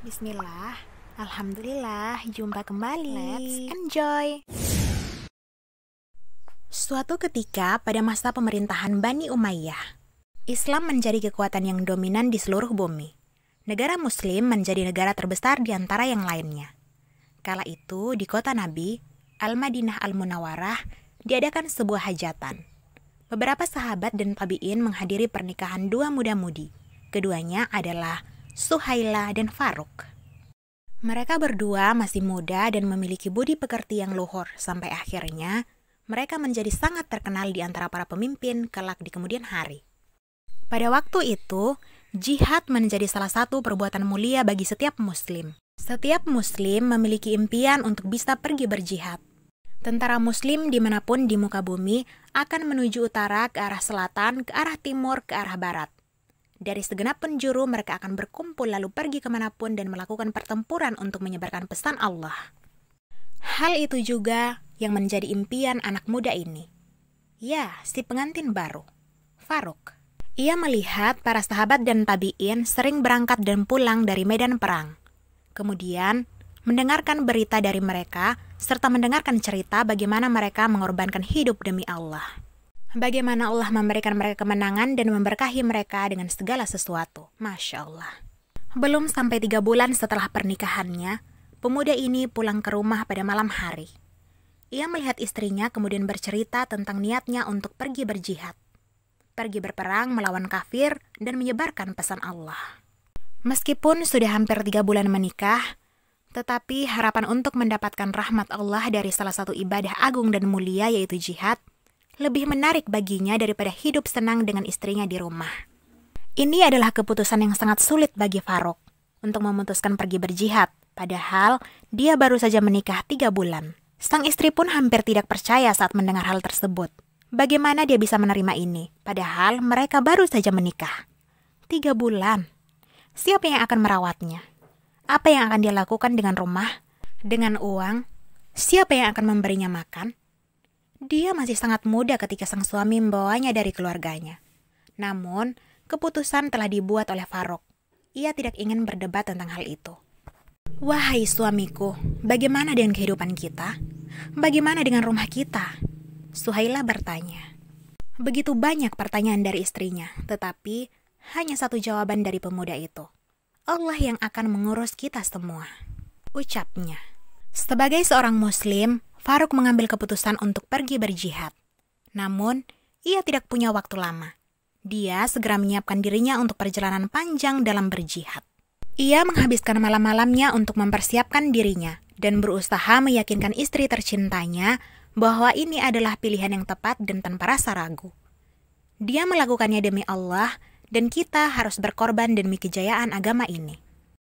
Bismillah, Alhamdulillah, jumpa kembali. Let's enjoy. Suatu ketika pada masa pemerintahan Bani Umayyah, Islam menjadi kekuatan yang dominan di seluruh bumi. Negara Muslim menjadi negara terbesar di antara yang lainnya. Kala itu di kota Nabi, Al-Madinah Al-Munawwarah, diadakan sebuah hajatan. Beberapa sahabat dan tabi'in menghadiri pernikahan dua muda-mudi. Keduanya adalah Suhaila dan Faruk. Mereka berdua masih muda dan memiliki budi pekerti yang luhur, sampai akhirnya mereka menjadi sangat terkenal di antara para pemimpin kelak di kemudian hari. Pada waktu itu, jihad menjadi salah satu perbuatan mulia bagi setiap muslim. Setiap muslim memiliki impian untuk bisa pergi berjihad. Tentara muslim dimanapun di muka bumi akan menuju utara, ke arah selatan, ke arah timur, ke arah barat. Dari segenap penjuru mereka akan berkumpul lalu pergi kemanapun dan melakukan pertempuran untuk menyebarkan pesan Allah. Hal itu juga yang menjadi impian anak muda ini. Ya, si pengantin baru, Faruk. Ia melihat para sahabat dan tabi'in sering berangkat dan pulang dari medan perang. Kemudian, mendengarkan berita dari mereka, serta mendengarkan cerita bagaimana mereka mengorbankan hidup demi Allah. Bagaimana Allah memberikan mereka kemenangan dan memberkahi mereka dengan segala sesuatu. Masya Allah. Belum sampai 3 bulan setelah pernikahannya, pemuda ini pulang ke rumah pada malam hari. Ia melihat istrinya kemudian bercerita tentang niatnya untuk pergi berjihad. Pergi berperang melawan kafir dan menyebarkan pesan Allah. Meskipun sudah hampir 3 bulan menikah, tetapi harapan untuk mendapatkan rahmat Allah dari salah satu ibadah agung dan mulia yaitu jihad, lebih menarik baginya daripada hidup senang dengan istrinya di rumah. Ini adalah keputusan yang sangat sulit bagi Faruk untuk memutuskan pergi berjihad, padahal dia baru saja menikah 3 bulan. Sang istri pun hampir tidak percaya saat mendengar hal tersebut. Bagaimana dia bisa menerima ini, padahal mereka baru saja menikah. 3 bulan. Siapa yang akan merawatnya? Apa yang akan dia lakukan dengan rumah? Dengan uang? Siapa yang akan memberinya makan? Dia masih sangat muda ketika sang suami membawanya dari keluarganya. Namun, keputusan telah dibuat oleh Faruk. Ia tidak ingin berdebat tentang hal itu. Wahai suamiku, bagaimana dengan kehidupan kita? Bagaimana dengan rumah kita? Suhaila bertanya. Begitu banyak pertanyaan dari istrinya, tetapi hanya satu jawaban dari pemuda itu. Allah yang akan mengurus kita semua, ucapnya. Sebagai seorang muslim, Faruk mengambil keputusan untuk pergi berjihad. Namun, ia tidak punya waktu lama. Dia segera menyiapkan dirinya untuk perjalanan panjang dalam berjihad. Ia menghabiskan malam-malamnya untuk mempersiapkan dirinya dan berusaha meyakinkan istri tercintanya bahwa ini adalah pilihan yang tepat dan tanpa rasa ragu. Dia melakukannya demi Allah dan kita harus berkorban demi kejayaan agama ini.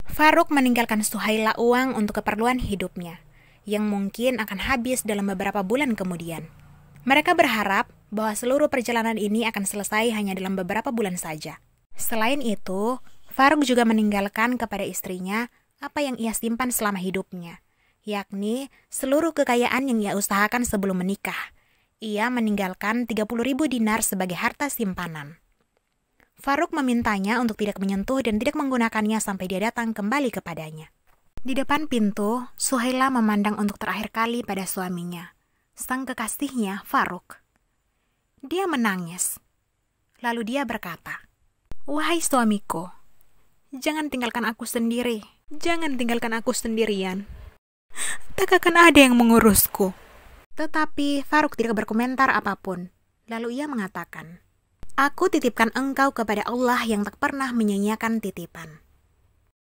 Faruk meninggalkan Suhaila uang untuk keperluan hidupnya, yang mungkin akan habis dalam beberapa bulan kemudian. Mereka berharap bahwa seluruh perjalanan ini akan selesai hanya dalam beberapa bulan saja. Selain itu, Faruk juga meninggalkan kepada istrinya apa yang ia simpan selama hidupnya, yakni seluruh kekayaan yang ia usahakan sebelum menikah. Ia meninggalkan 30.000 dinar sebagai harta simpanan. Faruk memintanya untuk tidak menyentuh dan tidak menggunakannya sampai dia datang kembali kepadanya. Di depan pintu, Suhaila memandang untuk terakhir kali pada suaminya, sang kekasihnya Faruk. Dia menangis. Lalu dia berkata, "Wahai suamiku, jangan tinggalkan aku sendiri. Jangan tinggalkan aku sendirian. Tak akan ada yang mengurusku." Tetapi Faruk tidak berkomentar apapun. Lalu ia mengatakan, "Aku titipkan engkau kepada Allah yang tak pernah menyia-nyiakan titipan."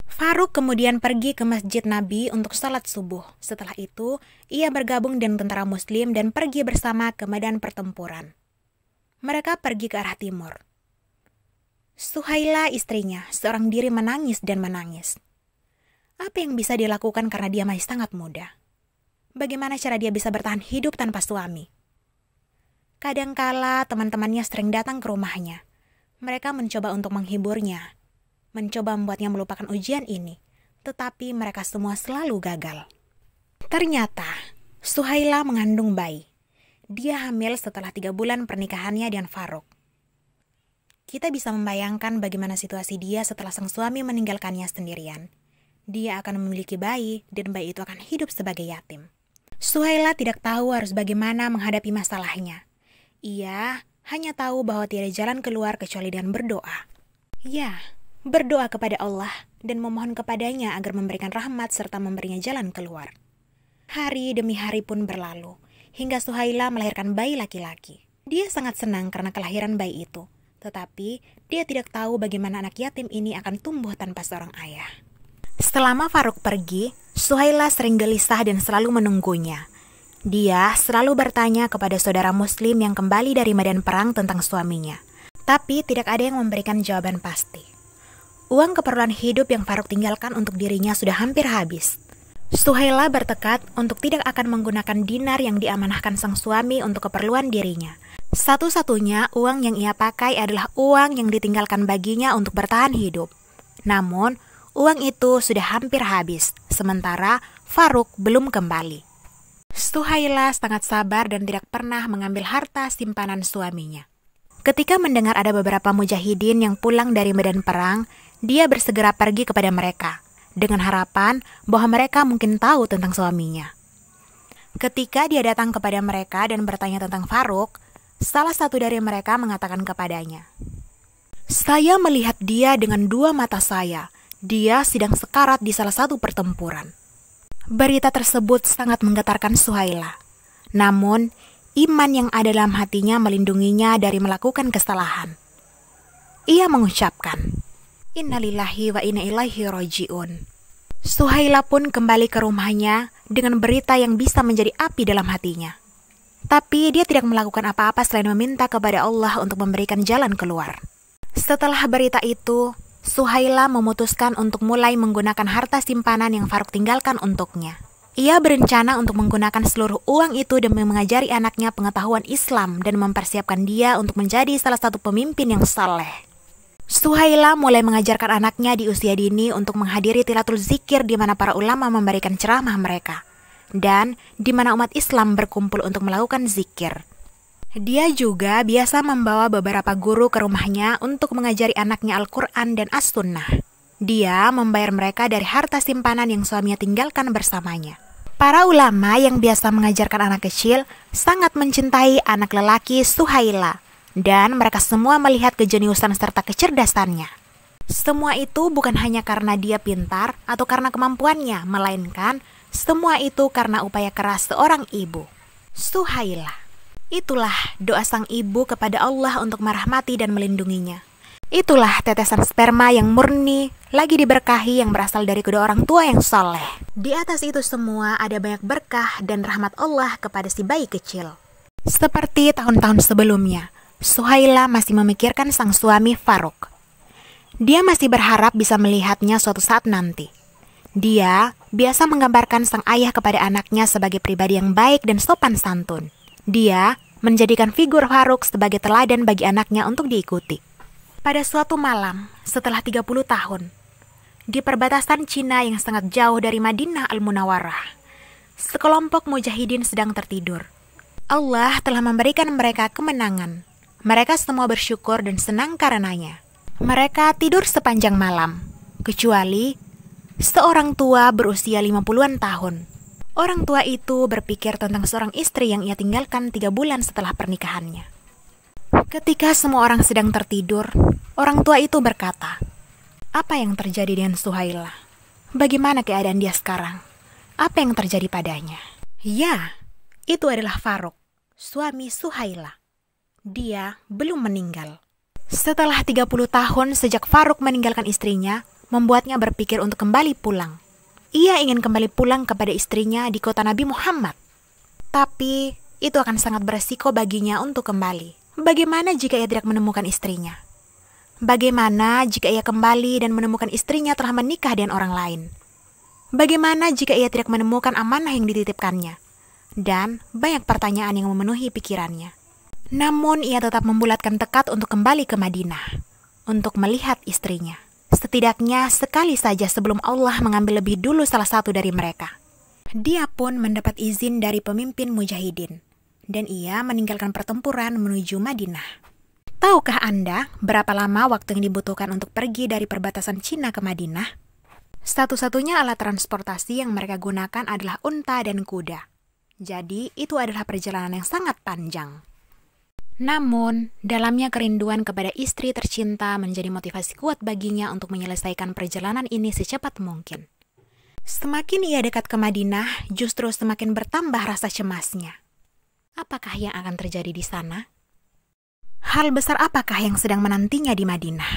Faruk kemudian pergi ke Masjid Nabi untuk salat subuh. Setelah itu, ia bergabung dengan tentara muslim dan pergi bersama ke medan pertempuran. Mereka pergi ke arah timur. Suhaila istrinya seorang diri menangis dan menangis. Apa yang bisa dilakukan karena dia masih sangat muda? Bagaimana cara dia bisa bertahan hidup tanpa suami? Kadangkala teman-temannya sering datang ke rumahnya. Mereka mencoba untuk menghiburnya, mencoba membuatnya melupakan ujian ini, tetapi mereka semua selalu gagal. Ternyata, Suhaila mengandung bayi. Dia hamil setelah 3 bulan pernikahannya dengan Faruk. Kita bisa membayangkan bagaimana situasi dia setelah sang suami meninggalkannya sendirian. Dia akan memiliki bayi dan bayi itu akan hidup sebagai yatim. Suhaila tidak tahu harus bagaimana menghadapi masalahnya. Ia hanya tahu bahwa tiada jalan keluar kecuali dengan berdoa. Ya, berdoa kepada Allah dan memohon kepadanya agar memberikan rahmat serta memberinya jalan keluar. Hari demi hari pun berlalu, hingga Suhaila melahirkan bayi laki-laki. Dia sangat senang karena kelahiran bayi itu, tetapi dia tidak tahu bagaimana anak yatim ini akan tumbuh tanpa seorang ayah. Selama Faruk pergi, Suhaila sering gelisah dan selalu menunggunya. Dia selalu bertanya kepada saudara muslim yang kembali dari medan perang tentang suaminya, tapi tidak ada yang memberikan jawaban pasti. Uang keperluan hidup yang Faruk tinggalkan untuk dirinya sudah hampir habis. Suhaila bertekad untuk tidak akan menggunakan dinar yang diamanahkan sang suami untuk keperluan dirinya. Satu-satunya uang yang ia pakai adalah uang yang ditinggalkan baginya untuk bertahan hidup. Namun, uang itu sudah hampir habis, sementara Faruk belum kembali. Suhaila sangat sabar dan tidak pernah mengambil harta simpanan suaminya. Ketika mendengar ada beberapa mujahidin yang pulang dari medan perang, dia bersegera pergi kepada mereka, dengan harapan bahwa mereka mungkin tahu tentang suaminya. Ketika dia datang kepada mereka dan bertanya tentang Faruk, salah satu dari mereka mengatakan kepadanya, "Saya melihat dia dengan dua mata saya. Dia sedang sekarat di salah satu pertempuran." Berita tersebut sangat menggetarkan Suhaila. Namun, iman yang ada dalam hatinya melindunginya dari melakukan kesalahan. Ia mengucapkan, "Innalillahi wa inna ilaihi raji'un." Suhaila pun kembali ke rumahnya dengan berita yang bisa menjadi api dalam hatinya. Tapi dia tidak melakukan apa-apa selain meminta kepada Allah untuk memberikan jalan keluar. Setelah berita itu, Suhaila memutuskan untuk mulai menggunakan harta simpanan yang Faruk tinggalkan untuknya. Ia berencana untuk menggunakan seluruh uang itu demi mengajari anaknya pengetahuan Islam dan mempersiapkan dia untuk menjadi salah satu pemimpin yang saleh. Suhaila mulai mengajarkan anaknya di usia dini untuk menghadiri tilatul zikir di mana para ulama memberikan ceramah mereka, dan di mana umat Islam berkumpul untuk melakukan zikir. Dia juga biasa membawa beberapa guru ke rumahnya untuk mengajari anaknya Al-Quran dan As-Sunnah. Dia membayar mereka dari harta simpanan yang suaminya tinggalkan bersamanya. Para ulama yang biasa mengajarkan anak kecil sangat mencintai anak lelaki Suhaila, dan mereka semua melihat kejeniusan serta kecerdasannya. Semua itu bukan hanya karena dia pintar atau karena kemampuannya, melainkan semua itu karena upaya keras seorang ibu. Suhaila. Itulah doa sang ibu kepada Allah untuk merahmati dan melindunginya. Itulah tetesan sperma yang murni, lagi diberkahi yang berasal dari kedua orang tua yang saleh. Di atas itu semua ada banyak berkah dan rahmat Allah kepada si bayi kecil. Seperti tahun-tahun sebelumnya, Suhaila masih memikirkan sang suami Faruk. Dia masih berharap bisa melihatnya suatu saat nanti. Dia biasa menggambarkan sang ayah kepada anaknya sebagai pribadi yang baik dan sopan santun. Dia menjadikan figur Faruk sebagai teladan bagi anaknya untuk diikuti. Pada suatu malam, setelah 30 tahun, di perbatasan Cina yang sangat jauh dari Madinah Al-Munawwarah, sekelompok mujahidin sedang tertidur. Allah telah memberikan mereka kemenangan. Mereka semua bersyukur dan senang karenanya. Mereka tidur sepanjang malam, kecuali seorang tua berusia 50-an tahun. Orang tua itu berpikir tentang seorang istri yang ia tinggalkan 3 bulan setelah pernikahannya. Ketika semua orang sedang tertidur, orang tua itu berkata, "Apa yang terjadi dengan Suhaila? Bagaimana keadaan dia sekarang? Apa yang terjadi padanya?" Ya, itu adalah Faruk, suami Suhaila. Dia belum meninggal. Setelah 30 tahun sejak Faruk meninggalkan istrinya, membuatnya berpikir untuk kembali pulang. Ia ingin kembali pulang kepada istrinya di kota Nabi Muhammad. Tapi itu akan sangat beresiko baginya untuk kembali. Bagaimana jika ia tidak menemukan istrinya? Bagaimana jika ia kembali dan menemukan istrinya telah menikah dengan orang lain? Bagaimana jika ia tidak menemukan amanah yang dititipkannya? Dan banyak pertanyaan yang memenuhi pikirannya. Namun ia tetap membulatkan tekad untuk kembali ke Madinah, untuk melihat istrinya. Setidaknya sekali saja sebelum Allah mengambil lebih dulu salah satu dari mereka. Dia pun mendapat izin dari pemimpin mujahidin, dan ia meninggalkan pertempuran menuju Madinah. Tahukah Anda berapa lama waktu yang dibutuhkan untuk pergi dari perbatasan Cina ke Madinah? Satu-satunya alat transportasi yang mereka gunakan adalah unta dan kuda. Jadi, itu adalah perjalanan yang sangat panjang. Namun, dalamnya kerinduan kepada istri tercinta menjadi motivasi kuat baginya untuk menyelesaikan perjalanan ini secepat mungkin. Semakin ia dekat ke Madinah, justru semakin bertambah rasa cemasnya. Apakah yang akan terjadi di sana? Hal besar apakah yang sedang menantinya di Madinah?